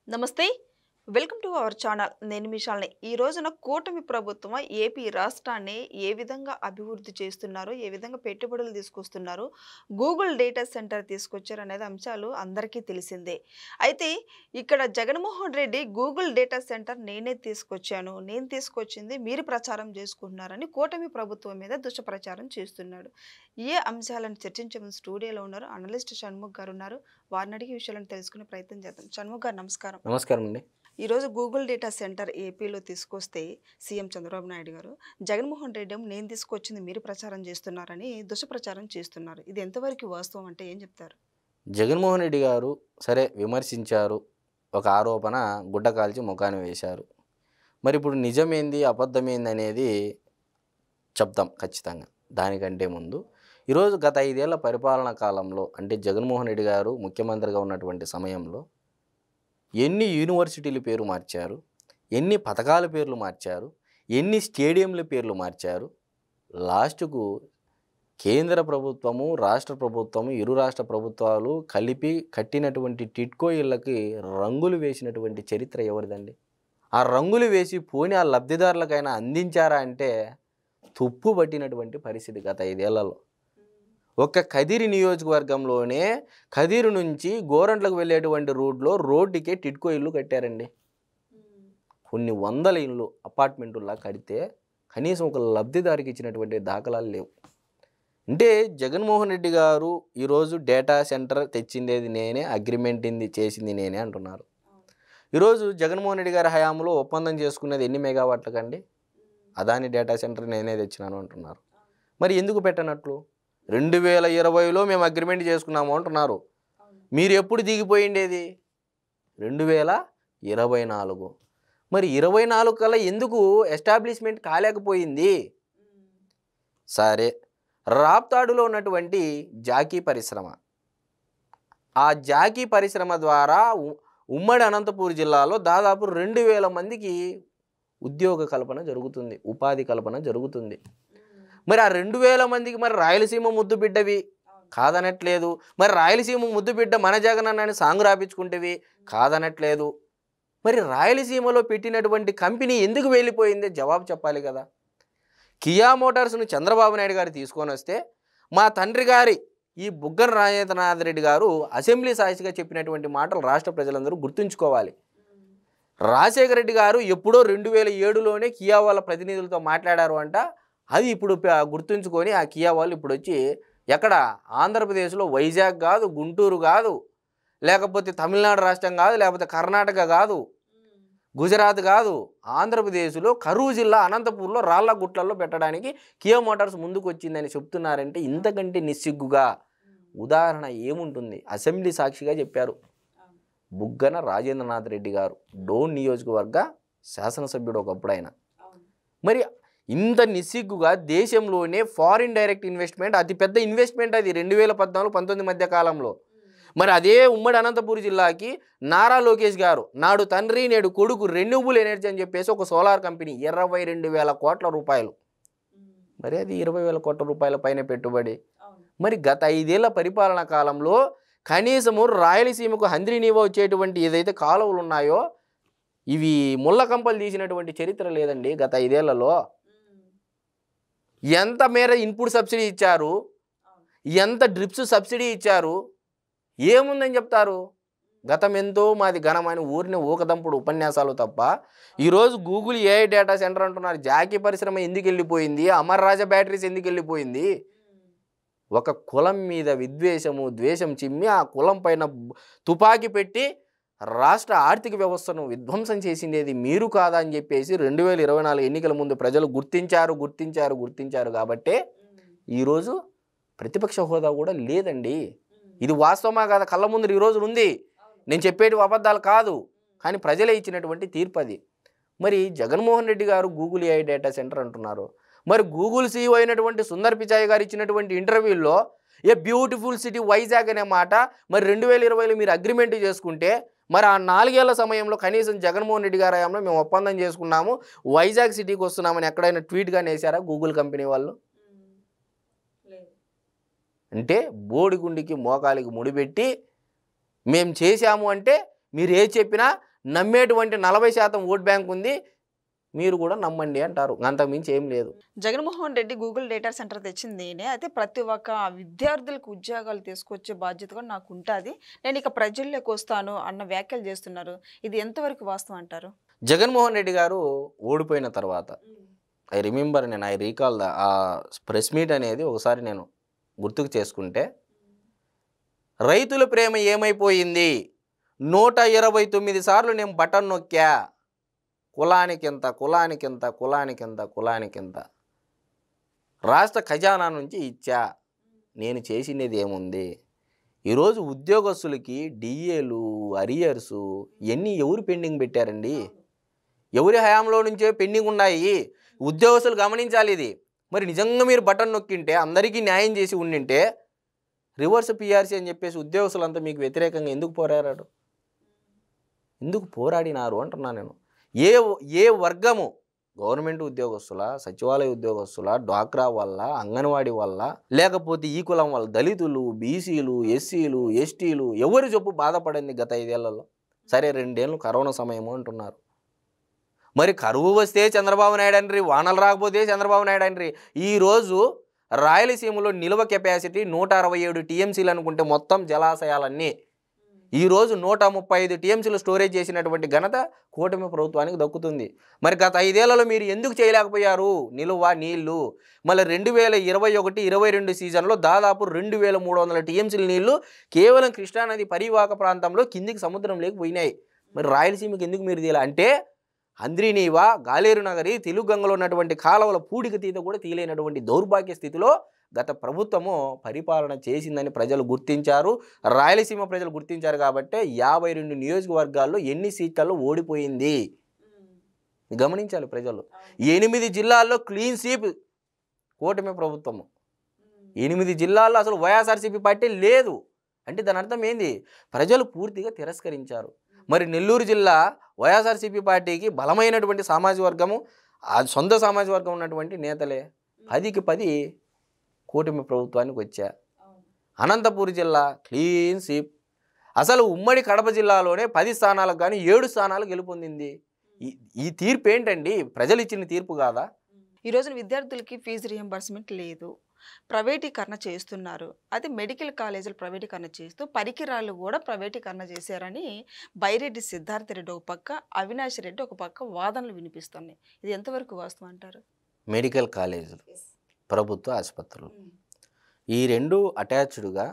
నమస్తే. Welcome to our channel. నేను మీ శాలిని. ఈ రోజున కూటమి ప్రభుత్వం ఏపీ రాష్ట్రాన్ని ఏ విధంగా అభివృద్ధి చేస్తున్నారో, ఏ విధంగా పెట్టుబడులు తీసుకొస్తున్నారో, గూగుల్ డేటా సెంటర్ తీసుకొచ్చారనేది అంశాలు అందరికీ తెలిసిందే. అయితే ఇక్కడ Jaganmohan Reddy Google data centre నేనే తీసుకొచ్చాను, నేను తీసుకొచ్చింది మీరు ప్రచారం చేసుకుంటున్నారని కూటమి ప్రభుత్వం మీద దుష్ప్రచారం చేస్తున్నాడు. ఏ అంశాలను చర్చించే ముందు స్టూడియోలో ఉన్నారు అనలిస్ట్ షణ్ముఖ్ గారు ఉన్నారు. వారిని అడిగి విషయాలను తెలుసుకునే ప్రయత్నం చేద్దాం. షణ్ముఖ్ గారు నమస్కారం. నమస్కారం అండి. ఈరోజు గూగుల్ డేటా సెంటర్ ఏపీలో తీసుకొస్తే సీఎం చంద్రబాబు నాయుడు గారు, జగన్మోహన్ రెడ్డి ఏమో నేను తీసుకొచ్చింది మీరు ప్రచారం చేస్తున్నారని దుష్ప్రచారం చేస్తున్నారు. ఇది ఎంతవరకు వాస్తవం అంటే ఏం చెప్తారు? జగన్మోహన్ రెడ్డి గారు సరే విమర్శించారు, ఒక ఆరోపణ గుడ్డ కాల్చి ముఖాన్ని వేశారు. మరి ఇప్పుడు నిజమేంది అబద్ధమేంది అనేది చెప్తాం ఖచ్చితంగా. దానికంటే ముందు ఈరోజు గత 5 ఏళ్ల పరిపాలనా కాలంలో అంటే జగన్మోహన్ రెడ్డి గారు ముఖ్యమంత్రిగా ఉన్నటువంటి సమయంలో ఎన్ని యూనివర్సిటీల పేరు మార్చారు, ఎన్ని పథకాల పేర్లు మార్చారు, ఎన్ని స్టేడియంల పేర్లు మార్చారు. లాస్ట్కు కేంద్ర ప్రభుత్వము, రాష్ట్ర ప్రభుత్వము, ఇరు రాష్ట్ర ప్రభుత్వాలు కలిపి కట్టినటువంటి టిట్కో ఇళ్ళకి రంగులు వేసినటువంటి చరిత్ర ఎవరిదండి? ఆ రంగులు వేసి పోని ఆ లబ్ధిదారులకైనా అందించారా అంటే తుప్పు పట్టినటువంటి పరిస్థితి గత 5 ఏళ్లలో. ఒక్క కదిరి నియోజకవర్గంలోనే కదిరి నుంచి గోరంట్లకు వెళ్ళేటువంటి రోడ్డుకే టిట్కో ఇల్లు కట్టారండి. కొన్ని వందల ఇళ్ళు అపార్ట్మెంటుల్లా కడితే కనీసం ఒక లబ్ధిదారికి ఇచ్చినటువంటి దాఖలాలు లేవు. అంటే జగన్మోహన్ రెడ్డి గారు ఈరోజు డేటా సెంటర్ తెచ్చిందేది నేనే, అగ్రిమెంట్ చేసింది నేనే అంటున్నారు. ఈరోజు జగన్మోహన్ రెడ్డి గారి హయాంలో ఒప్పందం చేసుకునేది ఎన్ని మెగావాట్లకండి? అదాని డేటా సెంటర్ నేనే తెచ్చినాను అంటున్నారు. మరి ఎందుకు పెట్టనట్లు? 2020లో మేము అగ్రిమెంట్ చేసుకున్నాము అంటున్నారు. మీరు ఎప్పుడు దిగిపోయిండేది? 2024. మరి 24 కల్లా ఎందుకు ఎస్టాబ్లిష్మెంట్ కాలేకపోయింది? సరే, రాప్తాడులో ఉన్నటువంటి జాకీ పరిశ్రమ, ఆ జాకీ పరిశ్రమ ద్వారా ఉమ్మడి అనంతపూర్ జిల్లాలో దాదాపు 2000 మందికి ఉద్యోగ కల్పన జరుగుతుంది, ఉపాధి కల్పన జరుగుతుంది. మరి ఆ 2000 మందికి మరి రాయలసీమ ముద్దు బిడ్డవి కాదనట్లేదు. మరి రాయలసీమ ముద్దు బిడ్డ మన జగన్ అన్నని సాంగు రాపించుకుంటేవి కాదనట్లేదు. మరి రాయలసీమలో పెట్టినటువంటి కంపెనీ ఎందుకు వెళ్ళిపోయింది? జవాబు చెప్పాలి కదా. కియా మోటార్స్ను చంద్రబాబు నాయుడు గారు తీసుకొని వస్తే మా తండ్రి గారి ఈ బుగ్గన రాజేంద్రనాథ్ రెడ్డి గారు అసెంబ్లీ సాక్షిగా చెప్పినటువంటి మాటలు రాష్ట్ర ప్రజలందరూ గుర్తుంచుకోవాలి. రాజశేఖర రెడ్డి గారు ఎప్పుడో 2007లోనే కియా వాళ్ళ ప్రతినిధులతో మాట్లాడారు అంట. అది ఇప్పుడు గుర్తుంచుకొని ఆ కియా వాళ్ళు ఇప్పుడు వచ్చి ఎక్కడ ఆంధ్రప్రదేశ్లో వైజాగ్ కాదు, గుంటూరు కాదు, లేకపోతే తమిళనాడు రాష్ట్రం కాదు, లేకపోతే కర్ణాటక కాదు, గుజరాత్ కాదు, ఆంధ్రప్రదేశ్లో కరూరు జిల్లా అనంతపూర్లో రాళ్లగుట్లలో పెట్టడానికి కియా మోటార్స్ ముందుకు వచ్చిందని చెప్తున్నారంటే ఇంతకంటే నిస్సిగ్గుగా ఉదాహరణ ఏముంటుంది? అసెంబ్లీ సాక్షిగా చెప్పారు బుగ్గన రాజేంద్రనాథ్ రెడ్డి గారు, డోన్ నియోజకవర్గ శాసనసభ్యుడు ఒకప్పుడు ఆయన. మరి ఇంత నిస్సిగ్గుగా దేశంలోనే ఫారిన్ డైరెక్ట్ ఇన్వెస్ట్మెంట్ అతిపెద్ద ఇన్వెస్ట్మెంట్ అది 2014-19 మధ్య కాలంలో. మరి అదే ఉమ్మడి అనంతపూర్ జిల్లాకి నారా లోకేష్ గారు నాడు తండ్రి నేడు కొడుకు రెన్యూబుల్ ఎనర్జీ అని చెప్పేసి ఒక సోలార్ కంపెనీ 22,000 కోట్ల రూపాయలు, మరి అది 20,000 కోట్ల రూపాయల పైన పెట్టుబడి. మరి గత 5 ఏళ్ల పరిపాలనా కాలంలో కనీసము రాయలసీమకు హంద్రీ నీవా వచ్చేటువంటి ఏదైతే కాలువలు ఉన్నాయో ఇవి ముళ్ళ కంపలు తీసినటువంటి చరిత్ర లేదండి గత 5 ఏళ్లలో. ఎంత మేర ఇన్పుట్ సబ్సిడీ ఇచ్చారు, ఎంత డ్రిప్స్ సబ్సిడీ ఇచ్చారు, ఏముందని చెప్తారు? గతం ఎంతో మాది ఘనమైన ఊరిని ఊకదంపుడు ఉపన్యాసాలు తప్ప ఈరోజు గూగుల్ ఏఐ డేటా సెంటర్ అంటున్నారు. జాకీ పరిశ్రమ ఎందుకు వెళ్ళిపోయింది? అమర్ రాజా బ్యాటరీస్ ఎందుకు వెళ్ళిపోయింది? ఒక కులం మీద విద్వేషము, ద్వేషం చిమ్మి ఆ కులం పైన తుపాకీ పెట్టి రాష్ట్ర ఆర్థిక వ్యవస్థను విధ్వంసం చేసిండేది మీరు కాదా అని చెప్పేసి 2024 ఎన్నికల ముందు ప్రజలు గుర్తించారు కాబట్టే ఈరోజు ప్రతిపక్ష హోదా కూడా లేదండి. ఇది వాస్తవమా కాదా? కళ్ళ ముందు ఈరోజు ఉంది. నేను చెప్పేటి అబద్ధాలు కాదు, కానీ ప్రజలే ఇచ్చినటువంటి తీర్పు అది. మరి జగన్మోహన్ రెడ్డి గారు గూగుల్ ఏఐ డేటా సెంటర్ అంటున్నారు. మరి గూగుల్ సీఈఓ అయినటువంటి సుందర్ పిచాయ్ గారు ఇచ్చినటువంటి ఇంటర్వ్యూలో ఏ బ్యూటిఫుల్ సిటీ వైజాగ్ అనే మాట మరి 2020లో మీరు అగ్రిమెంట్ చేసుకుంటే మరి ఆ 4 ఏళ్ల సమయంలో కనీసం జగన్మోహన్ రెడ్డి గారి హయాంలో మేము ఒప్పందం చేసుకున్నాము, వైజాగ్ సిటీకి వస్తున్నామని ఎక్కడైనా ట్వీట్గా వేశారా గూగుల్ కంపెనీ వాళ్ళు? అంటే బోడిగుండికి మోకాలికి ముడిపెట్టి మేము చేశాము అంటే మీరు ఏది చెప్పినా నమ్మేటువంటి 40% ఓట్ బ్యాంక్ ఉంది, మీరు కూడా నమ్మండి అంటారు. అంతకుమించి ఏం లేదు. Jaganmohan Reddy Google data centre తెచ్చింది నేనే. అయితే ప్రతి ఒక్క విద్యార్థులకు ఉద్యోగాలు తీసుకొచ్చే బాధ్యత కూడా నాకు ఉంటుంది. నేను ఇక ప్రజల్లోకి వస్తాను అన్న వ్యాఖ్యలు చేస్తున్నారు. ఇది ఎంతవరకు వాస్తవం అంటారు? జగన్మోహన్ రెడ్డి గారు ఓడిపోయిన తర్వాత ఐ రీకాల్ ఆ ప్రెస్ మీట్ అనేది ఒకసారి నేను గుర్తుకు చేసుకుంటే, రైతుల ప్రేమ ఏమైపోయింది, 129 సార్లు నేను బటన్ నొక్కా, కులానికింత కులానికింత కులానికింత కులానికింత రాష్ట్ర ఖజానా నుంచి ఇచ్చా, నేను చేసినది ఏముంది. ఈరోజు ఉద్యోగస్తులకి డిఏలు, అరియర్సు ఇవన్నీ ఎవరు పెండింగ్ పెట్టారండి? ఎవరి హయాంలో నుంచే పెండింగ్ ఉన్నాయి. ఉద్యోగస్తులు గమనించాలి ఇది. మరి నిజంగా మీరు బటన్ నొక్కింటే, అందరికీ న్యాయం చేసి ఉండింటే, రివర్స్ పిఆర్సీ అని చెప్పేసి ఉద్యోగస్తులంతా మీకు వ్యతిరేకంగా ఎందుకు పోరాడారు? ఎందుకు పోరాడినారు అంటున్నాను నేను. ఏ వర్గము, గవర్నమెంట్ ఉద్యోగస్తుల, సచివాలయ ఉద్యోగస్తుల, డ్వాక్రా వల్ల, అంగన్వాడీ వల్ల, లేకపోతే ఈ కులం వల్ల, దళితులు, బీసీలు, ఎస్సీలు, ఎస్టీలు ఎవరు చెప్పు బాధపడింది గత 5 ఏళ్లలో? సరే 2 ఏళ్ళు కరోనా సమయము అంటున్నారు. మరి కరువు వస్తే చంద్రబాబు నాయుడు అండ్రి, వానలు రాకపోతే చంద్రబాబు నాయుడు అండ్రి. ఈరోజు రాయలసీమలో నిల్వ కెపాసిటీ 167 టీఎంసీలు అనుకుంటే మొత్తం జలాశయాలన్నీ ఈరోజు 135 టీఎంసీలు స్టోరేజ్ చేసినటువంటి ఘనత కూటమి ప్రభుత్వానికి దక్కుతుంది. మరి గత 5 ఏళ్లలో మీరు ఎందుకు చేయలేకపోయారు నిలువ నీళ్లు? మళ్ళీ 2021-22 సీజన్లో దాదాపు 2300 టీఎంసీల నీళ్లు కేవలం కృష్ణానది పరివాహక ప్రాంతంలో కిందికి సముద్రంలోకి పోయినాయి. మరి రాయలసీమకి ఎందుకు మీరు తీయాలి అంటే, అంద్రినీవా, గాలేరు నగరి, తెలుగు గంగలో ఉన్నటువంటి కాలువల పూడిక తీత కూడా తీయలేనటువంటి దౌర్భాగ్య స్థితిలో గత ప్రభుత్వము పరిపాలన చేసిందని ప్రజలు గుర్తించారు. రాయలసీమ ప్రజలు గుర్తించారు కాబట్టి 52 నియోజకవర్గాల్లో ఎన్ని సీట్లలో ఓడిపోయింది గమనించాలి ప్రజలు. 8 జిల్లాల్లో క్లీన్ స్వీప్ కూటమి ప్రభుత్వము. 8 జిల్లాల్లో అసలు వైఎస్ఆర్సీపీ పార్టీ లేదు అంటే దాని అర్థం ఏంది? ప్రజలు పూర్తిగా తిరస్కరించారు. మరి నెల్లూరు జిల్లా వైఎస్ఆర్సీపీ పార్టీకి బలమైనటువంటి సామాజిక వర్గము, ఆ సొంత సామాజిక వర్గం ఉన్నటువంటి నేతలే 10కి 10 కూటమి ప్రభుత్వానికి వచ్చా. అనంతపూర్ జిల్లా క్లీన్ స్వీప్. అసలు ఉమ్మడి కడప జిల్లాలోనే 10 స్థానాలకు కానీ 7 స్థానాలు గెలుపొందింది. ఈ తీర్పు ఏంటండి? ప్రజలు ఇచ్చిన తీర్పు కాదా? ఈ రోజున విద్యార్థులకి ఫీజు రియంబర్స్మెంట్ లేదు, ప్రైవేటీకరణ చేస్తున్నారు. అది మెడికల్ కాలేజీలు ప్రైవేటీకరణ చేస్తూ పరికరాలు కూడా ప్రైవేటీకరణ చేశారని బైరెడ్డి సిద్ధార్థ రెడ్డి ఒక పక్క, అవినాష్ రెడ్డి ఒక పక్క వాదనలు వినిపిస్తున్నాయి. ఇది ఎంతవరకు వాస్తవం అంటారు? మెడికల్ కాలేజీలు, ప్రభుత్వ ఆసుపత్రులు ఈ రెండు అటాచ్డ్గా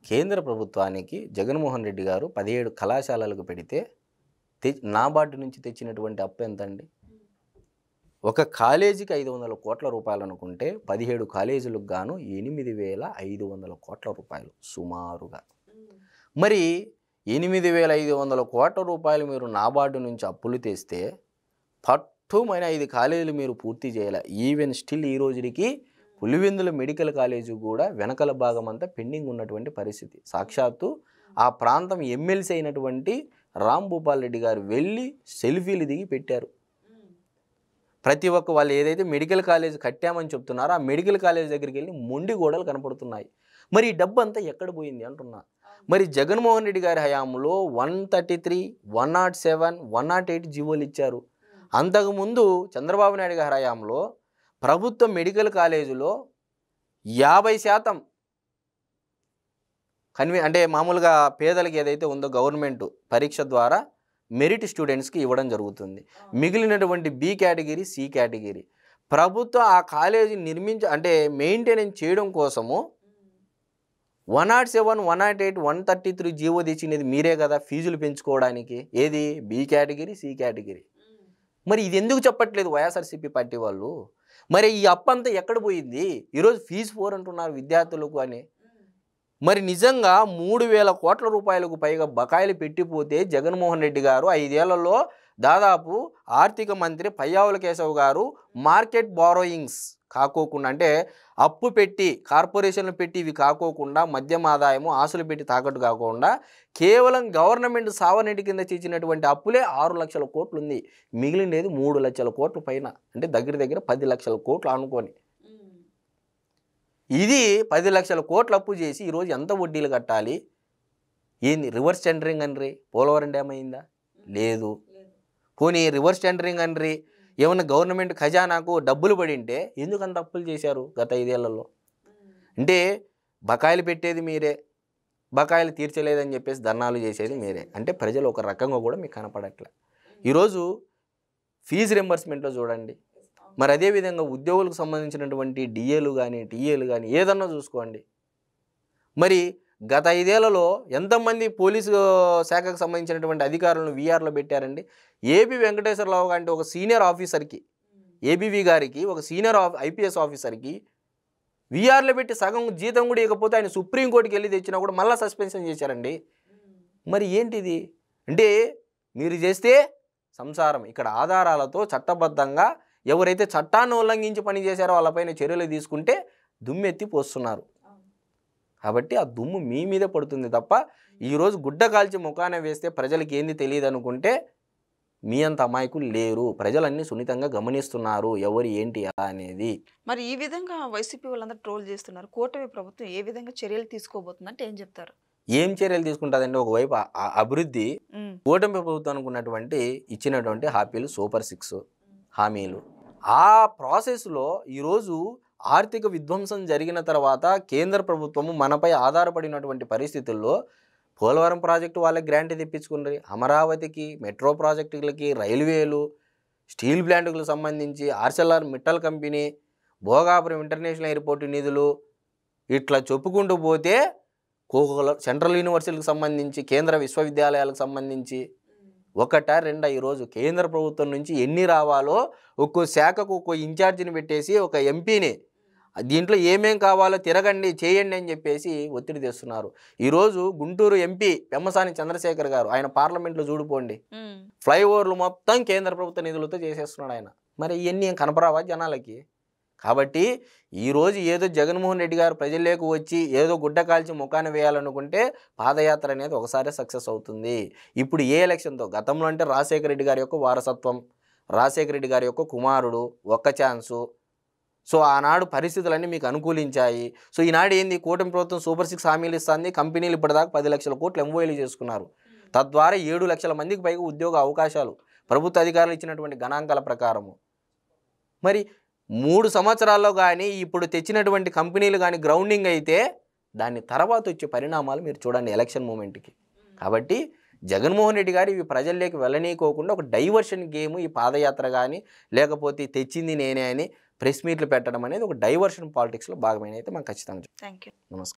కేంద్ర ప్రభుత్వానికి జగన్మోహన్ రెడ్డి గారు 17 కళాశాలలకు పెడితే నాబార్డు నుంచి తెచ్చినటువంటి అప్పు ఎంతండి? ఒక కాలేజీకి 500 కోట్ల రూపాయలు అనుకుంటే 17 కాలేజీలకు గాను 8,500 కోట్ల రూపాయలు సుమారుగా. మరి 8,500 కోట్ల రూపాయలు మీరు నాబార్డు నుంచి అప్పులు తెస్తే పట్టుమైన 5 కాలేజీలు మీరు పూర్తి చేయాలి. ఈవెన్ స్టిల్ ఈ రోజుకి పులివెందుల మెడికల్ కాలేజీ కూడా వెనకల భాగం అంతా పెండింగ్ ఉన్నటువంటి పరిస్థితి. సాక్షాత్తు ఆ ప్రాంతం ఎమ్మెల్సీ అయినటువంటి రామ్ భూపాల్ రెడ్డి గారు వెళ్ళి సెల్ఫీలు దిగి పెట్టారు. ప్రతి ఒక్క వాళ్ళు ఏదైతే మెడికల్ కాలేజ్ కట్టామని చెప్తున్నారో ఆ మెడికల్ కాలేజ్ దగ్గరికి వెళ్ళి మొండి గోడలు కనపడుతున్నాయి. మరి ఈ డబ్బు అంతా ఎక్కడ పోయింది అంటున్నా. మరి జగన్మోహన్ రెడ్డి గారి హయాంలో 133, 107, 108 జీవోలు ఇచ్చారు. అంతకుముందు చంద్రబాబు నాయుడు గారి హయాంలో ప్రభుత్వ మెడికల్ కాలేజీలో 50% అంటే మామూలుగా పేదలకు ఏదైతే ఉందో గవర్నమెంట్ పరీక్ష ద్వారా మెరిట్ స్టూడెంట్స్కి ఇవ్వడం జరుగుతుంది. మిగిలినటువంటి బి కేటగిరీ, సి కేటగిరీ ప్రభుత్వం ఆ కాలేజీ మెయింటెనెన్స్ చేయడం కోసము 107, 108, 133 జీవో తెచ్చినది మీరే కదా ఫీజులు పెంచుకోవడానికి. ఏది? B category, C category. మరి ఇది ఎందుకు చెప్పట్లేదు వైఎస్ఆర్సీపీ పార్టీ వాళ్ళు? మరి ఈ అప్పంతా ఎక్కడ పోయింది? ఈరోజు ఫీజు 4 అంటున్నారు విద్యార్థులకు అని. మరి నిజంగా 3,000 కోట్ల రూపాయలకు పైగా బకాయిలు పెట్టిపోతే జగన్మోహన్ రెడ్డి గారు 5 ఏళ్లలో దాదాపు ఆర్థిక మంత్రి పయ్యావుల కేశవ్ గారు మార్కెట్ బారోయింగ్స్ కాకోకుండా, అంటే అప్పు పెట్టి కార్పొరేషన్లు పెట్టి ఇవి కాకోకుండా, మద్యం ఆదాయము ఆశలు పెట్టి తాకట్టు కాకుండా కేవలం గవర్నమెంట్ సావనీటి కింద చేసినటువంటి అప్పులే 6 లక్షల కోట్లు ఉంది. మిగిలినది 3 లక్షల కోట్ల పైన, అంటే దగ్గర 10 లక్షల కోట్లు అనుకోని. ఇది 10 లక్షల కోట్లు అప్పు చేసి ఈరోజు ఎంత వడ్డీలు కట్టాలి? ఏంది రివర్స్ టెండరింగ్ అండి? పోలవరం డ్యామ్ అయిందా? లేదు. పోనీ రివర్స్ టెండరింగ్ అనరి, ఏమన్నా గవర్నమెంట్ ఖజానాకు డబ్బులు పడింటే ఎందుకు అంత అప్పులు చేశారు గత 5 ఏళ్లలో? అంటే బకాయిలు పెట్టేది మీరే, బకాయిలు తీర్చలేదని చెప్పేసి ధర్నాలు చేసేది మీరే. అంటే ప్రజలు ఒక రకంగా కూడా మీకు కనపడట్లే. ఈరోజు ఫీజు రింబర్స్మెంట్లో చూడండి, మరి అదేవిధంగా ఉద్యోగులకు సంబంధించినటువంటి డిఏలు కానీ టీఏలు కానీ ఏదన్నా చూసుకోండి. మరి గత 5 ఏళ్లలో ఎంతమంది పోలీసు శాఖకు సంబంధించినటువంటి అధికారులను వీఆర్లో పెట్టారండి? ఏబి వెంకటేశ్వరరావు అంటే ఒక సీనియర్ ఆఫీసర్కి, ఏబీవీ గారికి, ఒక సీనియర్ ఐపీఎస్ ఆఫీసర్కి వీఆర్లో పెట్టి సగం జీతం కూడా ఇవ్వకపోతే ఆయన సుప్రీంకోర్టుకి వెళ్ళి తెచ్చినా కూడా మళ్ళీ సస్పెన్షన్ చేశారండి. మరి ఏంటిది? అంటే మీరు చేస్తే సంసారం, ఇక్కడ ఆధారాలతో చట్టబద్ధంగా ఎవరైతే చట్టాన్ని ఉల్లంఘించి పనిచేశారో వాళ్ళపైన చర్యలు తీసుకుంటే దుమ్మెత్తి పోస్తున్నారు. కాబట్టి ఆ దుమ్ము మీ మీదే పడుతుంది తప్ప ఈరోజు గుడ్డ కాల్చి ముఖాన వేస్తే ప్రజలకి ఏంది తెలియదు అనుకుంటే మీ అంత అమాయకులు లేరు. ప్రజలన్నీ సున్నితంగా గమనిస్తున్నారు ఎవరు ఏంటి ఎలా అనేది. మరి ఈ విధంగా వైసీపీ వాళ్ళందరూ ట్రోల్ చేస్తున్నారు. కూటమి ప్రభుత్వం ఏ విధంగా చర్యలు తీసుకోబోతుందంటే ఏం చెప్తారు? ఏం చర్యలు తీసుకుంటుందంటే ఒకవైపు అభివృద్ధి, కూటమి ప్రభుత్వానికి ఉన్నటువంటి ఇచ్చినటువంటి సూపర్ 6 హామీలు, ఆ ప్రాసెస్లో ఈరోజు ఆర్థిక విధ్వంసం జరిగిన తర్వాత కేంద్ర ప్రభుత్వము మనపై ఆధారపడినటువంటి పరిస్థితుల్లో పోలవరం ప్రాజెక్టు వాళ్ళకి గ్రాంట్ తెప్పించుకున్నారు, అమరావతికి, మెట్రో ప్రాజెక్టులకి, రైల్వేలు, స్టీల్ ప్లాంటులకు సంబంధించి ఆర్సెల్ఆర్ Mittal company, Bhogapuram international airport నిధులు, ఇట్లా చెప్పుకుంటూ పోతే సెంట్రల్ యూనివర్సిటీలకు సంబంధించి, కేంద్ర విశ్వవిద్యాలయాలకు సంబంధించి ఒకటా రెండా ఈరోజు కేంద్ర ప్రభుత్వం నుంచి ఎన్ని రావాలో ఒక్కో శాఖకు ఒక్కో ఇన్ఛార్జిని పెట్టేసి ఒక ఎంపీని దీంట్లో ఏమేం కావాలో తిరగండి చేయండి అని చెప్పేసి ఒత్తిడి తెస్తున్నారు. ఈరోజు గుంటూరు ఎంపీ పెమ్మసాని చంద్రశేఖర్ గారు ఆయన పార్లమెంట్లో చూడిపోండి, ఫ్లైఓవర్లు మొత్తం కేంద్ర ప్రభుత్వ నిధులతో చేసేస్తున్నాడు ఆయన. మరి ఇవన్నీ ఏం కనపరావా జనాలకి? కాబట్టి ఈరోజు ఏదో జగన్మోహన్ రెడ్డి గారు ప్రజల్లోకి వచ్చి ఏదో గుడ్డ కాల్చి ముఖాన్ని వేయాలనుకుంటే పాదయాత్ర అనేది ఒకసారి సక్సెస్ అవుతుంది. ఇప్పుడు ఏ ఎలక్షన్తో, గతంలో అంటే రాజశేఖర రెడ్డి గారి యొక్క వారసత్వం, రాజశేఖర రెడ్డి గారి యొక్క కుమారుడు, ఒక్క ఛాన్సు, సో ఆనాడు పరిస్థితులన్నీ మీకు అనుకూలించాయి. సో ఈనాడు ఏంది, కూటమి ప్రభుత్వం సూపర్ 6 హామీలు ఇస్తుంది, కంపెనీలు ఇప్పటిదాకా 10 లక్షల కోట్లు ఎంఓఏలు చేసుకున్నారు, తద్వారా 7 లక్షల మందికి పైగా ఉద్యోగ అవకాశాలు ప్రభుత్వ అధికారులు ఇచ్చినటువంటి గణాంకాల ప్రకారము. మరి 3 సంవత్సరాల్లో కానీ ఇప్పుడు తెచ్చినటువంటి కంపెనీలు కానీ గ్రౌండింగ్ అయితే దాని తర్వాత వచ్చే పరిణామాలు మీరు చూడండి ఎలక్షన్ మూమెంట్కి. కాబట్టి జగన్మోహన్ రెడ్డి గారు ఇవి ప్రజల్లోకి వెళ్ళనీకోకుండా ఒక డైవర్షన్ గేమ్ ఈ పాదయాత్ర కానీ, లేకపోతే తెచ్చింది నేనే అని ప్రెస్ మీట్లు పెట్టడం అనేది ఒక డైవర్షన్ పాలిటిక్స్లో భాగమైన అయితే మనం ఖచ్చితంగా. Thank you. నమస్కారం.